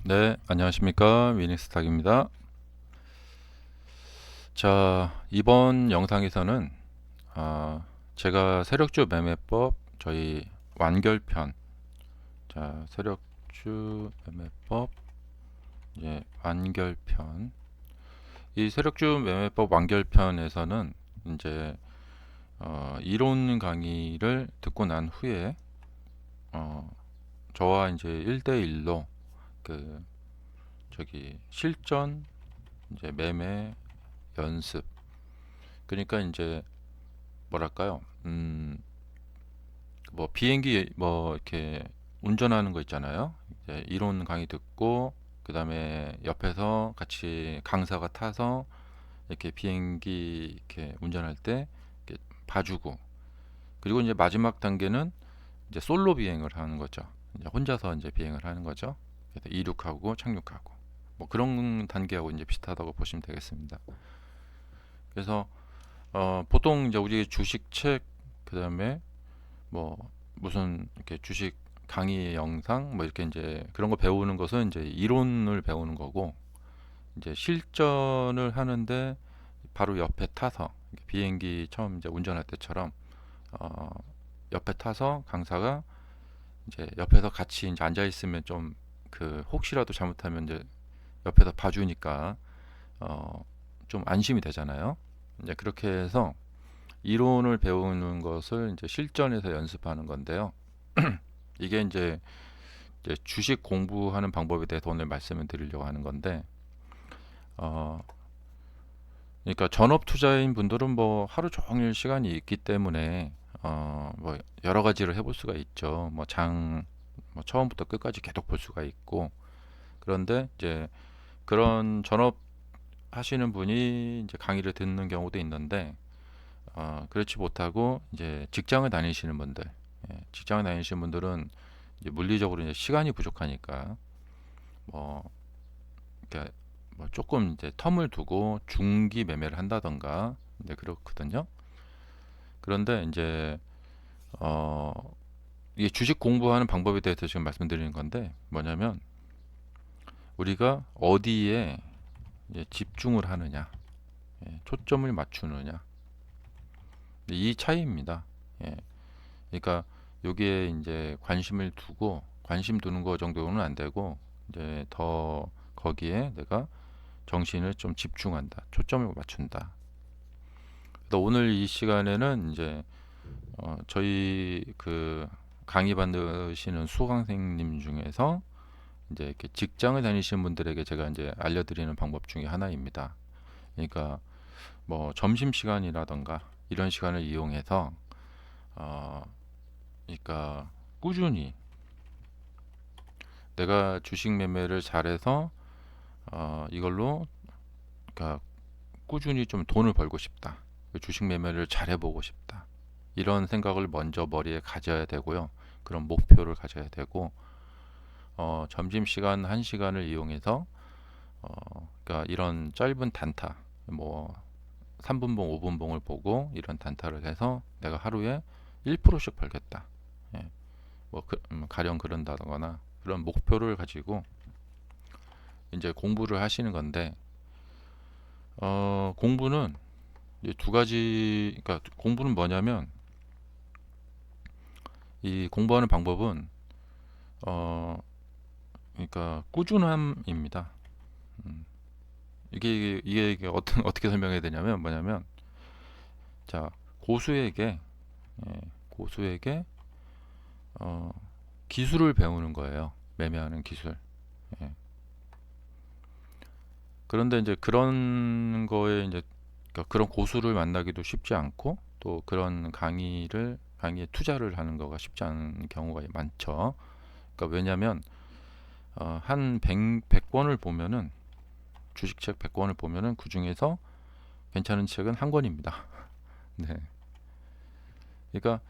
네, 안녕하십니까. 위닝스탁입니다. 자, 이번 영상에서는 제가 세력주 매매법 저희 완결편, 자, 세력주 매매법 이제 완결편. 이 세력주 매매법 완결편에서는 이제 이론 강의를 듣고 난 후에 어, 저와 이제 1대1로 그 저기 실전 이제 매매 연습. 그러니까 이제 뭐랄까요? 뭐 비행기 뭐 이렇게 운전하는 거 있잖아요. 이제 이론 강의 듣고 그다음에 옆에서 같이 강사가 타서 이렇게 비행기 이렇게 운전할 때 이렇게 봐주고, 그리고 이제 마지막 단계는 이제 솔로 비행을 하는 거죠. 이제 혼자서 이제 비행을 하는 거죠. 그래서 이륙하고 착륙하고 뭐 그런 단계하고 이제 비슷하다고 보시면 되겠습니다. 그래서 보통 이제 우리 주식책, 그다음에 뭐 무슨 이렇게 주식 강의 영상 뭐 이렇게 이제 그런 거 배우는 것은 이제 이론을 배우는 거고, 이제 실전을 하는데 바로 옆에 타서 비행기 처음 이제 운전할 때처럼 어 옆에 타서 강사가 이제 옆에서 같이 이제 앉아 있으면 좀 그 혹시라도 잘못하면 이제 옆에서 봐주니까 좀 안심이 되잖아요. 이제 그렇게 해서 이론을 배우는 것을 이제 실전에서 연습하는 건데요. 이게 이제 주식 공부하는 방법에 대해서 오늘 말씀을 드리려고 하는 건데, 어, 그러니까 전업 투자인 분들은 뭐 하루 종일 시간이 있기 때문에 뭐 여러 가지를 해볼 수가 있죠. 뭐 처음부터 끝까지 계속 볼 수가 있고, 그런데 이제 그런 전업 하시는 분이 이제 강의를 듣는 경우도 있는데, 그렇지 못하고 이제 직장을 다니시는 분들, 직장을 다니시는 분들은 이제 물리적으로 이제 시간이 부족하니까 뭐 그러니까 뭐 조금 이제 텀을 두고 중기 매매를 한다던가 이제 그렇거든요. 그런데 이제 어 이게 주식 공부하는 방법에 대해서 지금 말씀드리는 건데, 뭐냐면 우리가 어디에 이제 집중을 하느냐, 초점을 맞추느냐, 이 차이입니다. 예. 그러니까 여기에 이제 관심 두는 거 정도는 안 되고, 이제 더 거기에 내가 정신을 좀 집중한다, 초점을 맞춘다. 그래서 오늘 이 시간에는 이제 저희 그 강의 받으시는 수강생님 중에서 이제 이렇게 직장을 다니시는 분들에게 제가 이제 알려드리는 방법 중에 하나입니다. 그러니까 뭐 점심 시간이라던가 이런 시간을 이용해서 어 그러니까 꾸준히 내가 주식 매매를 잘해서 이걸로 그러니까 꾸준히 좀 돈을 벌고 싶다, 주식 매매를 잘해보고 싶다, 이런 생각을 먼저 머리에 가져야 되고요. 그런 목표를 가져야 되고, 점심시간 1시간을 이용해서 그러니까 이런 짧은 단타, 뭐 3분봉, 5분봉을 보고 이런 단타를 해서 내가 하루에 1%씩 벌겠다. 예, 뭐 가령 그런다거나 그런 목표를 가지고 이제 공부를 하시는 건데, 공부는 이제 두 가지, 그러니까 공부는 뭐냐면 이 공부하는 방법은 어, 그러니까 꾸준함입니다. 음, 이게 어떻게 설명해야 되냐면 뭐냐면, 자, 고수에게 예, 고수에게 어, 기술을 배우는 거예요. 매매하는 기술. 예. 그런데 이제 그런 거에 이제 그러니까 그런 고수를 만나기도 쉽지 않고, 또 그런 강의에 투자를 하는 거가 쉽지 않은 경우가 많죠. 그러니까 왜냐하면 한 100권을 보면은 주식책 100권을 보면은 그 중에서 괜찮은 책은 한 권입니다. 네. 그러니까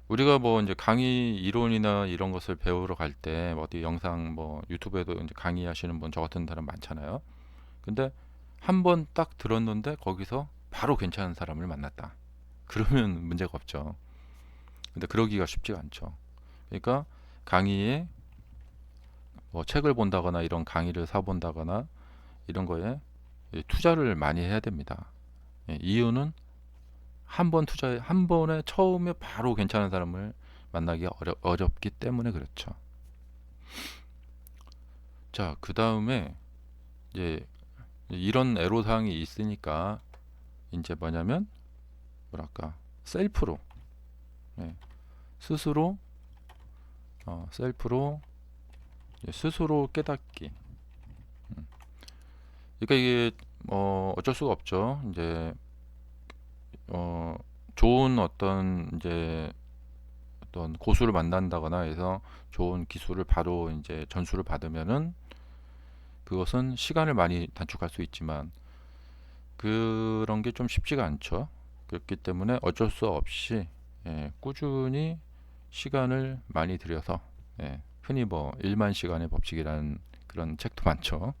우리가 뭐 이제 강의 이론이나 이런 것을 배우러 갈 때 어디 영상 뭐 유튜브에도 이제 강의하시는 분 저 같은 사람 많잖아요. 근데 한 번 딱 들었는데 거기서 바로 괜찮은 사람을 만났다. 그러면 문제가 없죠. 근데 그러기가 쉽지가 않죠. 그러니까 강의에 뭐 책을 본다거나 이런 강의를 사본다거나 이런 거에 투자를 많이 해야 됩니다. 이유는 한 번에 처음에 바로 괜찮은 사람을 만나기가 어렵기 때문에 그렇죠. 자, 그 다음에 이제 이런 애로사항이 있으니까 이제 뭐냐면 뭐랄까 셀프로 예, 스스로 셀프로 스스로 깨닫기. 그러니까 이게 어쩔 수가 없죠. 이제 좋은 어떤 이제 어떤 고수를 만난다거나 해서 좋은 기술을 바로 이제 전수를 받으면은 그것은 시간을 많이 단축할 수 있지만 그런 게 좀 쉽지가 않죠. 그렇기 때문에 어쩔 수 없이 꾸준히 시간을 많이 들여서 흔히 뭐 1만 시간의 법칙이라는 그런 책도 많죠.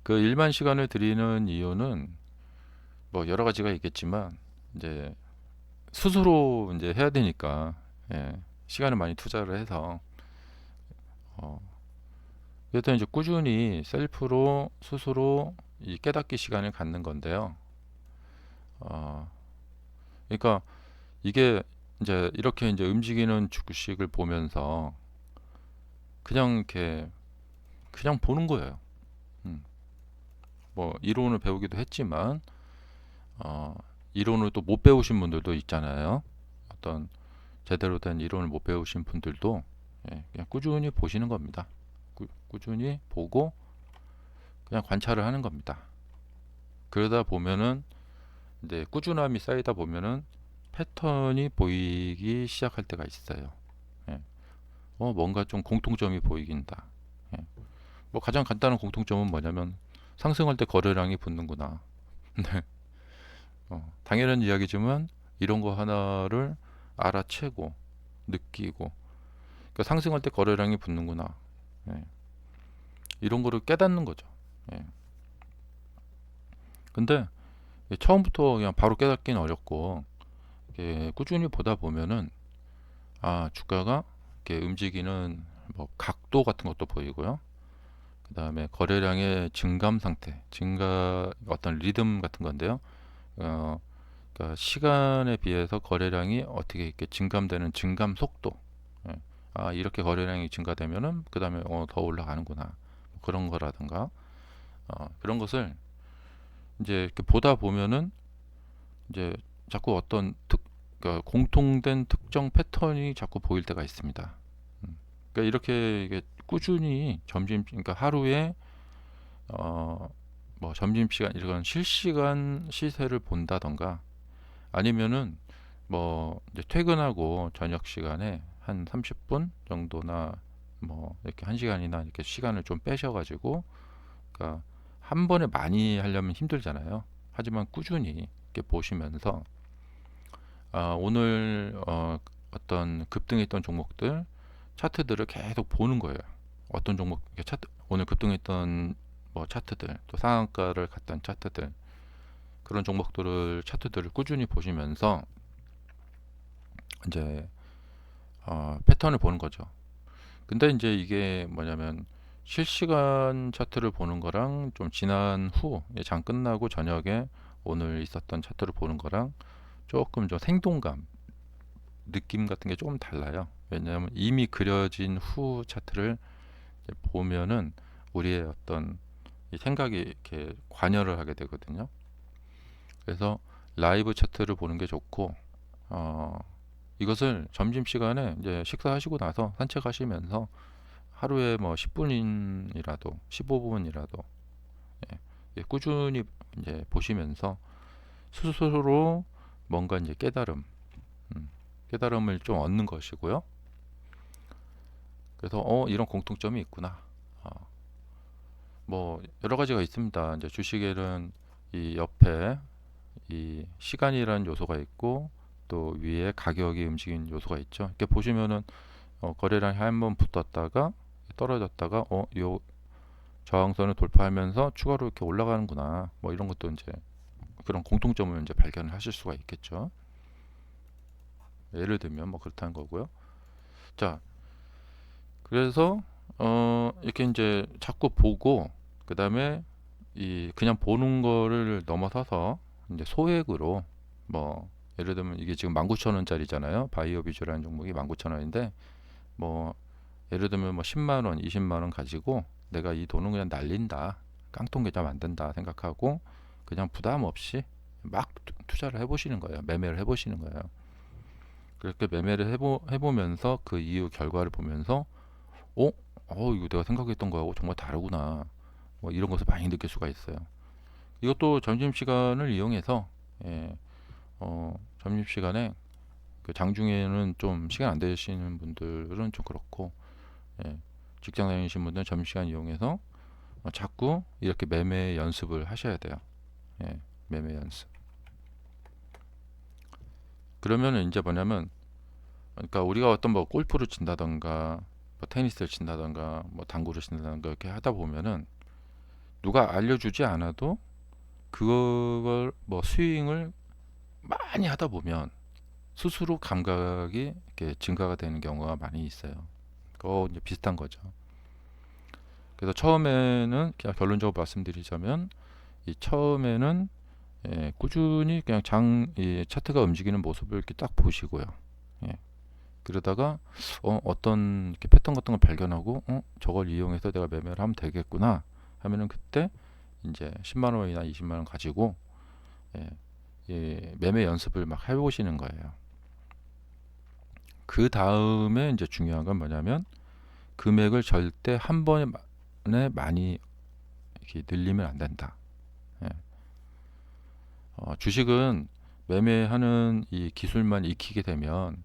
그 1만 시간을 들이는 이유는 뭐 여러 가지가 있겠지만 이제 스스로 이제 해야 되니까 시간을 많이 투자를 해서 어, 일단 이제 꾸준히 셀프로 스스로 이 깨닫기 시간을 갖는 건데요. 어, 그러니까 이게 이제 이렇게 이제 움직이는 주식을 보면서 그냥 이렇게 그냥 보는 거예요. 음, 뭐 이론을 배우기도 했지만 어, 이론을 또 못 배우신 분들도 있잖아요. 어떤 제대로 된 이론을 못 배우신 분들도 그냥 꾸준히 보시는 겁니다. 꾸준히 보고 그냥 관찰을 하는 겁니다. 그러다 보면은 이제 꾸준함이 쌓이다 보면은 패턴이 보이기 시작할 때가 있어요. 예. 뭔가 좀 공통점이 보이긴다. 예. 뭐 가장 간단한 공통점은 뭐냐면 상승할 때 거래량이 붙는구나. 네. 당연한 이야기지만 이런 거 하나를 알아채고 느끼고 그러니까 상승할 때 거래량이 붙는구나. 예. 이런 거를 깨닫는 거죠. 예. 근데 처음부터 그냥 바로 깨닫기는 어렵고 꾸준히 보다 보면은 주가가 이렇게 움직이는 뭐 각도 같은 것도 보이고요. 그 다음에 거래량의 증감 상태, 증가 어떤 리듬 같은 건데요. 그러니까 시간에 비해서 거래량이 어떻게 이렇게 증감되는 증감 속도. 예. 이렇게 거래량이 증가되면은 그 다음에 더 올라가는구나. 뭐 그런 거라든가 그런 것을 이제 이렇게 보다 보면은 이제 자꾸 그러니까 공통된 특정 패턴이 자꾸 보일 때가 있습니다. 그러니까 이렇게 이게 꾸준히 그러니까 하루에 뭐 점심시간 이런 실시간 시세를 본다던가 아니면은 뭐 이제 퇴근하고 저녁 시간에 한 30분 정도나 뭐 이렇게 1시간이나 이렇게 시간을 좀 빼셔가지고 그러니까 한 번에 많이 하려면 힘들잖아요. 하지만 꾸준히 이렇게 보시면서 오늘 어떤 급등했던 종목들 차트들을 계속 보는 거예요. 어떤 종목 오늘 급등했던 뭐 차트들 또 상한가를 갔던 차트들 그런 종목들을 차트들을 꾸준히 보시면서 이제 패턴을 보는 거죠. 근데 이제 이게 뭐냐면 실시간 차트를 보는 거랑 좀 지난 후 장 끝나고 저녁에 오늘 있었던 차트를 보는 거랑 조금 좀 생동감 느낌 같은 게 조금 달라요. 왜냐하면 이미 그려진 후 차트를 보면은 우리의 어떤 이 생각이 이렇게 관여를 하게 되거든요. 그래서 라이브 차트를 보는 게 좋고 이것을 점심시간에 이제 식사하시고 나서 산책하시면서 하루에 뭐 10분이라도 15분이라도 꾸준히 이제 보시면서 스스로 뭔가 이제 깨달음을 좀 얻는 것이고요. 그래서 이런 공통점이 있구나. 뭐 여러 가지가 있습니다. 이제 주식에는 이 옆에 이 시간이라는 요소가 있고 또 위에 가격이 움직이는 요소가 있죠. 이렇게 보시면은 거래량이 한 번 붙었다가 떨어졌다가 요 저항선을 돌파하면서 추가로 이렇게 올라가는구나. 뭐 이런 것도 이제 그런 공통점을 이제 발견을 하실 수가 있겠죠. 예를 들면 뭐 그렇다는 거고요. 자, 그래서 이렇게 이제 자꾸 보고 그다음에 이 그냥 보는 거를 넘어서서 이제 소액으로 뭐 예를 들면 이게 지금 19,000원짜리잖아요. 바이오 비주얼이라는 종목이 19,000원인데 뭐 예를 들면 뭐 10만 원, 20만 원 가지고 내가 이 돈은 그냥 날린다. 깡통 계좌 만든다 생각하고 그냥 부담 없이 막 투자를 해보시는 거예요. 매매를 해보시는 거예요. 그렇게 매매를 해보면서 그 이후 결과를 보면서 어? 이거 내가 생각했던 거하고 정말 다르구나. 뭐 이런 것을 많이 느낄 수가 있어요. 이것도 점심시간을 이용해서 예, 점심시간에 그 장중에는 좀 시간 안 되시는 분들은 좀 그렇고 예, 직장 다니시는 분들은 점심시간 이용해서 자꾸 이렇게 매매 연습을 하셔야 돼요. 예, 매매 연습. 그러면은 이제 뭐냐면 그러니까 우리가 어떤 뭐 골프를 친다던가 뭐 테니스를 친다던가 뭐 당구를 친다던가 이렇게 하다 보면은 누가 알려주지 않아도 그걸 뭐 스윙을 많이 하다 보면 스스로 감각이 이렇게 증가가 되는 경우가 많이 있어요. 그거 이제 비슷한 거죠. 그래서 처음에는 그냥 결론적으로 말씀드리자면 이 처음에는 꾸준히 그냥 이 차트가 움직이는 모습을 이렇게 딱 보시고요. 예. 그러다가 어떤 이렇게 패턴 같은 걸 발견하고 저걸 이용해서 내가 매매를 하면 되겠구나 하면은 그때 이제 10만 원이나 20만 원 가지고 예, 매매 연습을 막 해보시는 거예요. 그 다음에 이제 중요한 건 뭐냐면 금액을 절대 한 번에 많이 이렇게 늘리면 안 된다. 예. 주식은 매매하는 이 기술만 익히게 되면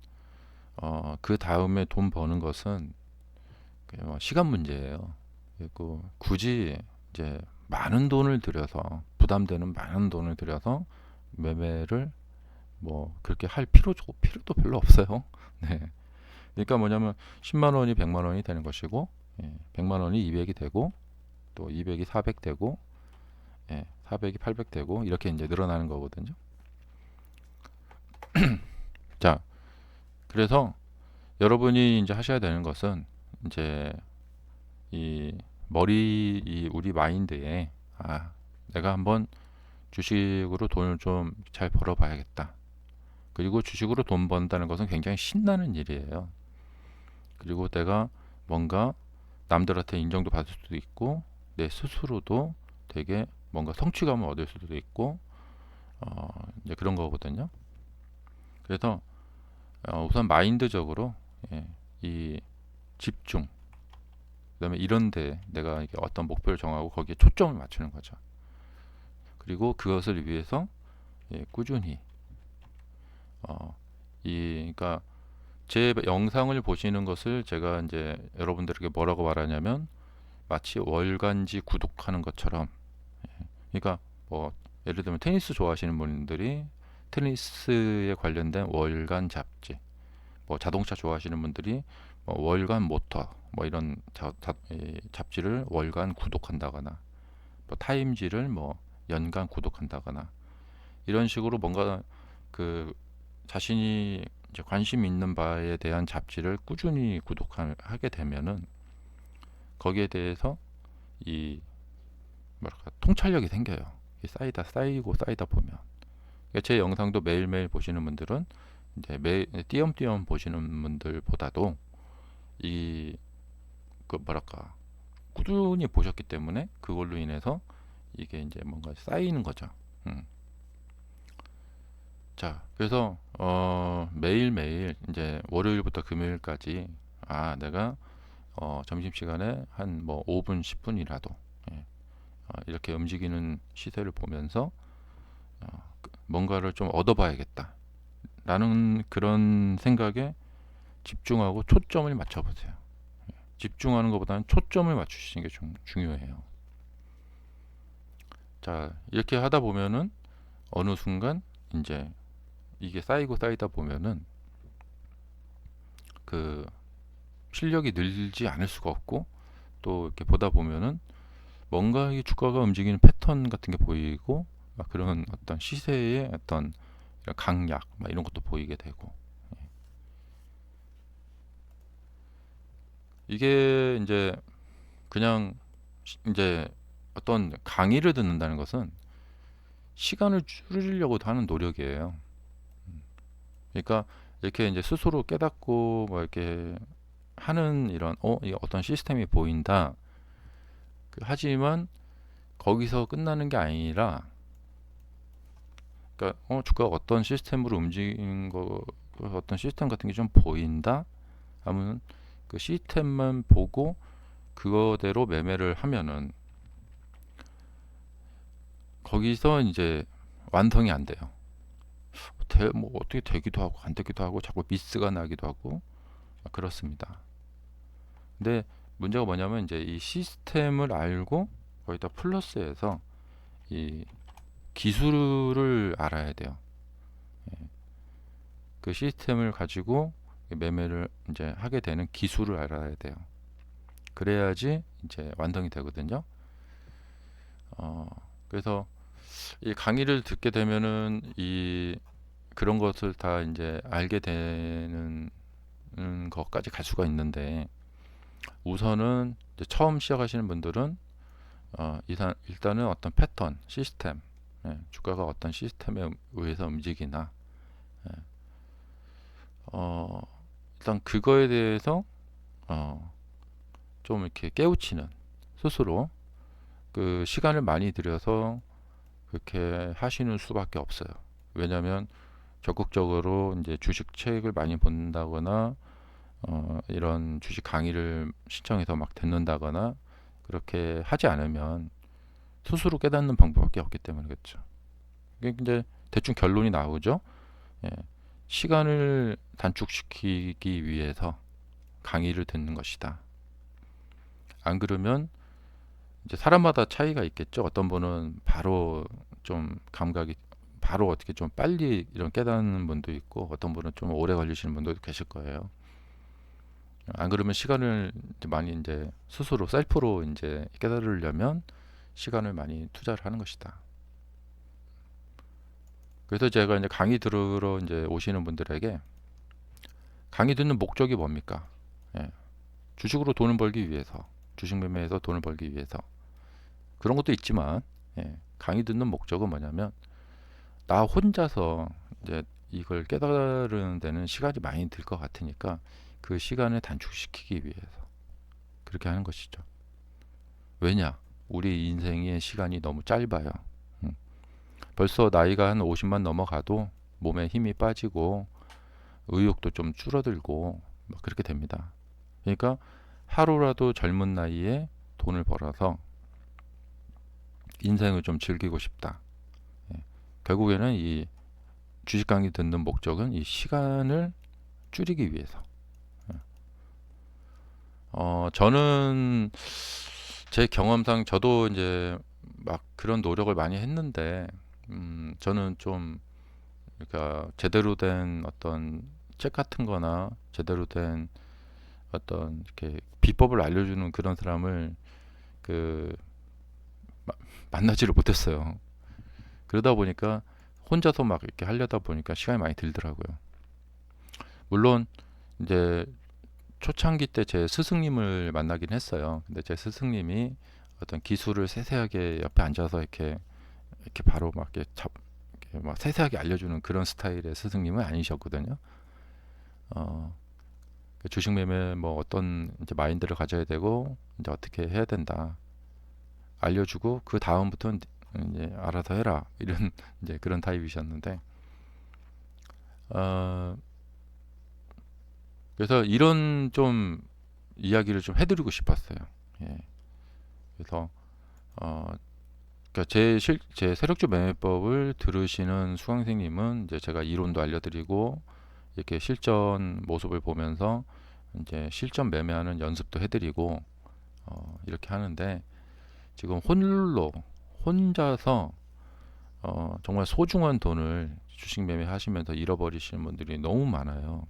그 다음에 돈 버는 것은 뭐 시간 문제예요. 그리고 굳이 이제 많은 돈을 들여서 부담되는 많은 돈을 들여서 매매를 뭐 그렇게 할 필요도 별로 없어요. 네. 그러니까 뭐냐면 10만 원이 100만 원이 되는 것이고 100만 원이 200이 되고 또 200이 400 되고 400이 800 되고 이렇게 이제 늘어나는 거거든요. 자, 그래서 여러분이 이제 하셔야 되는 것은 이제 이 우리 마인드에 내가 한번 주식으로 돈을 좀 잘 벌어봐야겠다. 그리고 주식으로 돈 번다는 것은 굉장히 신나는 일이에요. 그리고 내가 뭔가 남들한테 인정도 받을 수도 있고 내 스스로도 되게 뭔가 성취감을 얻을 수도 있고 이제 그런 거거든요. 그래서 우선 마인드적으로 이 집중, 그다음에 이런데 내가 이게 어떤 목표를 정하고 거기에 초점을 맞추는 거죠. 그리고 그것을 위해서 꾸준히 그러니까 제 영상을 보시는 것을 제가 이제 여러분들에게 뭐라고 말하냐면 마치 월간지 구독하는 것처럼 그러니까 뭐 예를 들면 테니스 좋아하시는 분들이 테니스에 관련된 월간 잡지, 뭐 자동차 좋아하시는 분들이 뭐 월간 모터 뭐 이런 잡지를 월간 구독한다거나 뭐 타임지를 뭐 연간 구독한다거나 이런 식으로 뭔가 그 자신이 이제 관심 있는 바에 대한 잡지를 꾸준히 구독하게 되면은 거기에 대해서 이 뭐랄까 통찰력이 생겨요. 쌓이고 쌓이다 보면 그러니까 제 영상도 매일매일 보시는 분들은 이제 띄엄띄엄 보시는 분들보다도 이 그 뭐랄까 꾸준히 보셨기 때문에 그걸로 인해서 이게 이제 뭔가 쌓이는 거죠. 음. 자, 그래서 매일매일 이제 월요일부터 금요일까지 내가 점심시간에 한 뭐 5분, 10분이라도 이렇게 움직이는 시세를 보면서 뭔가를 좀 얻어봐야겠다 라는 그런 생각에 집중하고 초점을 맞춰보세요. 집중하는 것보다는 초점을 맞추시는 게 중요해요. 자, 이렇게 하다 보면은 어느 순간 이제 이게 쌓이고 쌓이다 보면은 그 실력이 늘지 않을 수가 없고 또 이렇게 보다 보면은 뭔가 이 주가가 움직이는 패턴 같은 게 보이고 그런 어떤 시세의 어떤 강약 이런 것도 보이게 되고 이게 이제 그냥 이제 어떤 강의를 듣는다는 것은 시간을 줄이려고 하는 노력이에요. 그러니까 이렇게 이제 스스로 깨닫고 뭐 이렇게 하는 이런 이 어떤 시스템이 보인다. 하지만 거기서 끝나는 게 아니라, 그러니까 주가가 어떤 시스템으로 움직이는 거, 어떤 시스템 같은 게 좀 보인다 하면 그 시스템만 보고 그거대로 매매를 하면은 거기서 이제 완성이 안 돼요. 뭐 어떻게 되기도 하고 안 되기도 하고 자꾸 미스가 나기도 하고 그렇습니다. 근데 문제가 뭐냐면 이제 이 시스템을 알고 거기다 플러스해서 이 기술을 알아야 돼요. 그 시스템을 가지고 매매를 이제 하게 되는 기술을 알아야 돼요. 그래야지 이제 완성이 되거든요. 그래서 이 강의를 듣게 되면은 이 그런 것을 다 이제 알게 되는 것까지 갈 수가 있는데, 우선은 이제 처음 시작하시는 분들은 일단은 어떤 패턴, 시스템, 주가가 어떤 시스템에 의해서 움직이나, 어, 일단 그거에 대해서 좀 이렇게 깨우치는, 스스로 그 시간을 많이 들여서 그렇게 하시는 수밖에 없어요. 왜냐하면 적극적으로 이제 주식 책을 많이 본다거나 이런 주식 강의를 신청해서 막 듣는다거나 그렇게 하지 않으면 스스로 깨닫는 방법밖에 없기 때문이겠죠. 이게 이제 대충 결론이 나오죠. 예. 시간을 단축시키기 위해서 강의를 듣는 것이다. 안 그러면 이제 사람마다 차이가 있겠죠. 어떤 분은 바로 좀 감각이 바로 어떻게 좀 빨리 이런 깨닫는 분도 있고, 어떤 분은 좀 오래 걸리시는 분도 계실 거예요. 안 그러면 시간을 이제 많이 이제 스스로 셀프로 이제 깨달으려면 시간을 많이 투자를 하는 것이다. 그래서 제가 이제 강의 들으러 이제 오시는 분들에게 강의 듣는 목적이 뭡니까? 예, 주식으로 돈을 벌기 위해서, 주식 매매에서 돈을 벌기 위해서 그런 것도 있지만, 강의 듣는 목적은 뭐냐면 나 혼자서 이제 이걸 깨달으는 데는 시간이 많이 들 것 같으니까 그 시간을 단축시키기 위해서 그렇게 하는 것이죠. 왜냐? 우리 인생의 시간이 너무 짧아요. 음. 벌써 나이가 한 50만 넘어가도 몸에 힘이 빠지고 의욕도 좀 줄어들고 막 그렇게 됩니다. 그러니까 하루라도 젊은 나이에 돈을 벌어서 인생을 좀 즐기고 싶다. 예. 결국에는 이 주식 강의 듣는 목적은 이 시간을 줄이기 위해서. 예. 저는 제 경험상 저도 이제 막 그런 노력을 많이 했는데, 저는 좀 그러니까 제대로 된 어떤 책 같은 거나 제대로 된 어떤 이렇게 비법을 알려주는 그런 사람을 그 만나지를 못했어요. 그러다 보니까 혼자서 막 이렇게 하려다 보니까 시간이 많이 들더라고요. 물론 이제 초창기 때 제 스승님을 만나긴 했어요. 근데 제 스승님이 어떤 기술을 세세하게 옆에 앉아서 이렇게 바로 막 이렇게 막 세세하게 알려주는 그런 스타일의 스승님은 아니셨거든요. 어, 그 주식 매매 뭐 어떤 이제 마인드를 가져야 되고 이제 어떻게 해야 된다 알려주고 그 다음부터는 이제 알아서 해라 이런 이제 그런 타입이셨는데, 어, 그래서 이런 좀 이야기를 좀 해드리고 싶었어요. 예. 그래서 어, 그러니까 제 세력주 매매법을 들으시는 수강생님은 이제 제가 이론도 알려드리고 이렇게 실전 모습을 보면서 이제 실전 매매하는 연습도 해드리고 이렇게 하는데, 지금 혼자서 정말 소중한 돈을 주식 매매하시면서 잃어버리시는 분들이 너무 많아요.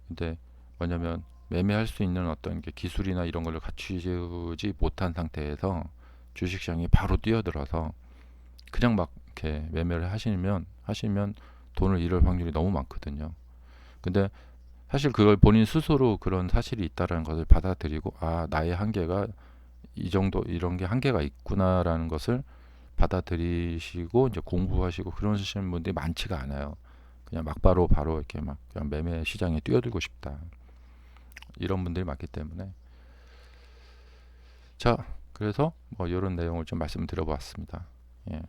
근데 뭐냐면 매매할 수 있는 어떤 게 기술이나 이런 걸 갖추지 못한 상태에서 주식시장이 바로 뛰어들어서 그냥 막 이렇게 매매를 하시면 돈을 잃을 확률이 너무 많거든요. 근데 사실 그걸 본인 스스로 그런 사실이 있다라는 것을 받아들이고, 아, 나의 한계가 이 정도, 이런 게 한계가 있구나라는 것을 받아들이시고 이제 공부하시고 그러시는 분들이 많지가 않아요. 그냥 막바로 바로 이렇게 막 그냥 매매 시장에 뛰어들고 싶다, 이런 분들이 많기 때문에. 자, 그래서 뭐 이런 내용을 좀 말씀드려보았습니다. 예.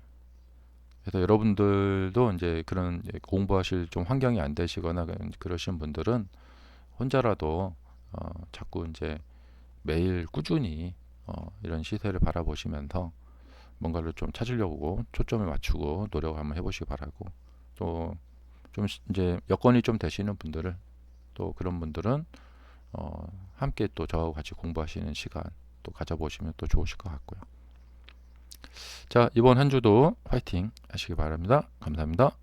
그래서 여러분들도 이제 그런 이제 공부하실 좀 환경이 안 되시거나 그러신 분들은 혼자라도 자꾸 이제 매일 꾸준히 이런 시세를 바라보시면서 뭔가를 좀 찾으려고 초점을 맞추고 노력을 한번 해보시기 바라고, 또 좀 이제 여건이 좀 되시는 분들을, 또 그런 분들은 함께 또 저하고 같이 공부하시는 시간 또 가져보시면 또 좋으실 것 같고요. 자, 이번 한 주도 화이팅 하시기 바랍니다. 감사합니다.